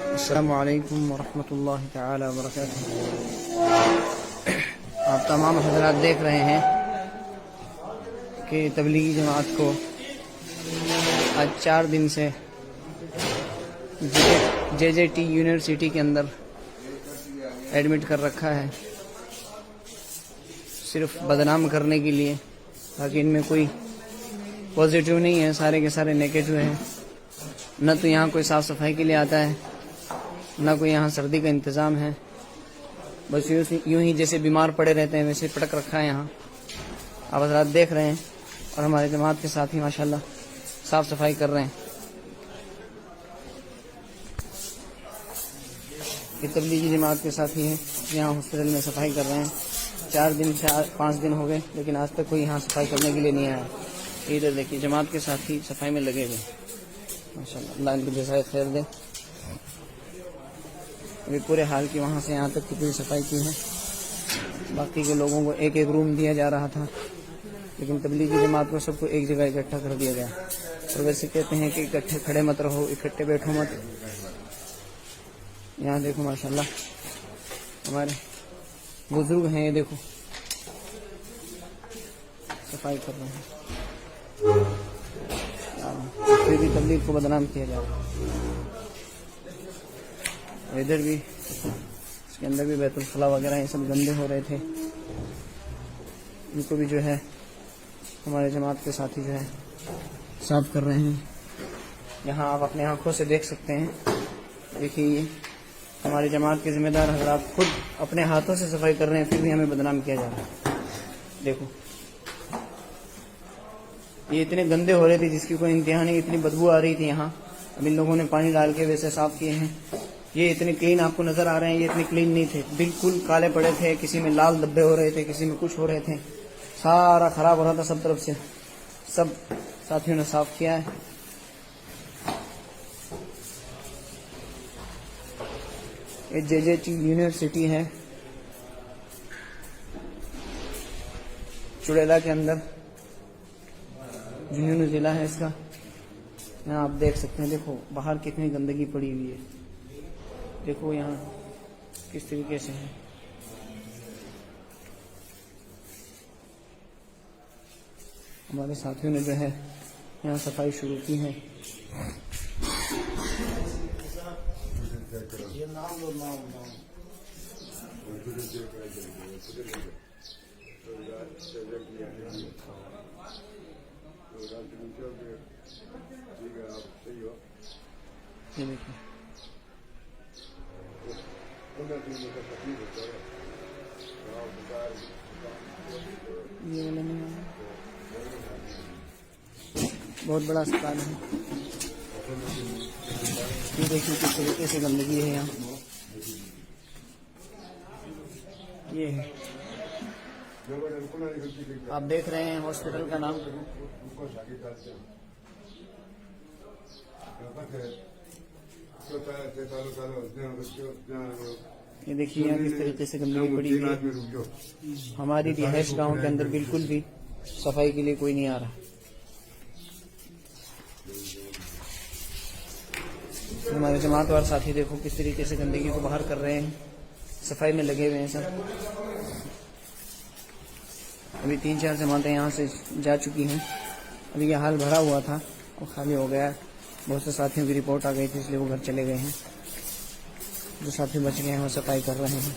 अस्सलामु अलैकुम वरहमतुल्लाहि तआला वबरकातुहू। आप तमाम हज़रात देख रहे हैं कि तबलीगी जमात को आज 4 दिन से JJT यूनिवर्सिटी के अंदर एडमिट कर रखा है, सिर्फ बदनाम करने के लिए, ताकि इनमें कोई पॉजिटिव नहीं है, सारे के सारे नेगेटिव हैं। न तो यहाँ कोई साफ़ सफाई के लिए आता है, न कोई यहाँ सर्दी का इंतज़ाम है। बस यूँ ही जैसे बीमार पड़े रहते हैं वैसे पटक रखा है यहाँ। आप हज़रात देख रहे हैं और हमारे जमात के साथ ही माशाल्लाह साफ़ सफाई कर रहे हैं। ये तबलीगी जमात के साथ ही हैं, यहाँ हॉस्पिटल में सफाई कर रहे हैं। 4 दिन से 5 दिन हो गए, लेकिन आज तक कोई यहाँ सफाई करने के लिए नहीं आया। इधर देखिए जमात के साथ ही सफाई में लगे हुए माशाल्लाह, अल्लाह इनको जज़ाए खैर दे। अभी पूरे हाल की वहाँ से यहाँ तक कितनी सफाई की है। बाकी के लोगों को एक एक रूम दिया जा रहा था, लेकिन तबलीगी जमात को सबको एक जगह इकट्ठा कर दिया गया। और वैसे कहते हैं कि इकट्ठे खड़े मत रहो, इकट्ठे बैठो मत। यहाँ देखो माशाल्लाह हमारे बुजुर्ग हैं, ये देखो सफाई कर रहे हैं। फिर भी तबलीग को बदनाम किया जा रहा है। इधर भी इसके अंदर भी बैतुल खला वगैरह ये सब गंदे हो रहे थे, इनको भी जो है हमारे जमात के साथी जो है साफ कर रहे हैं। यहाँ आप अपने आंखों से देख सकते हैं। देखिए ये हमारी जमात के जिम्मेदार हज़रात खुद अपने हाथों से सफाई कर रहे हैं, फिर भी हमें बदनाम किया जा रहा है। देखो ये इतने गंदे हो रहे थे जिसकी कोई इंतहा नहीं, इतनी बदबू आ रही थी यहाँ। अब इन लोगों ने पानी डाल के वैसे साफ किए हैं। ये इतने क्लीन आपको नजर आ रहे हैं, ये इतने क्लीन नहीं थे, बिल्कुल काले पड़े थे। किसी में लाल धब्बे हो रहे थे, किसी में कुछ हो रहे थे, सारा खराब हो रहा था सब तरफ से। सब साथियों ने साफ किया है। ये JJT यूनिवर्सिटी है चुड़ैला के अंदर, झुंझुनू जिला है इसका। यहाँ आप देख सकते हैं, देखो बाहर कितनी गंदगी पड़ी हुई है, देखो यहाँ किस तरीके से है। हमारे साथियों ने जो है यहाँ सफाई शुरू की है। ये देखिए ये वाला नहीं है, बहुत बड़ा अस्पताल है। ये देखिए किस तरीके से गंदगी है यहाँ। ये है, आप देख रहे हैं हॉस्पिटल का नाम। ये देखिए यहाँ किस तरीके से गंदगी पड़ी हुई है। हमारी रिहाइश गांव के अंदर बिल्कुल भी सफाई के लिए कोई नहीं आ रहा। हमारे जमात वाले साथी देखो किस तरीके से गंदगी को बाहर कर रहे हैं, सफाई में लगे हुए हैं सब। अभी 3-4 जमातें यहाँ से जा चुकी हैं। अभी ये हाल भरा हुआ था, वो खाली हो गया। बहुत से साथियों की रिपोर्ट आ गई थी, इसलिए वो घर चले गए हैं। जो साथी बच गए हैं वो सफाई कर रहे हैं।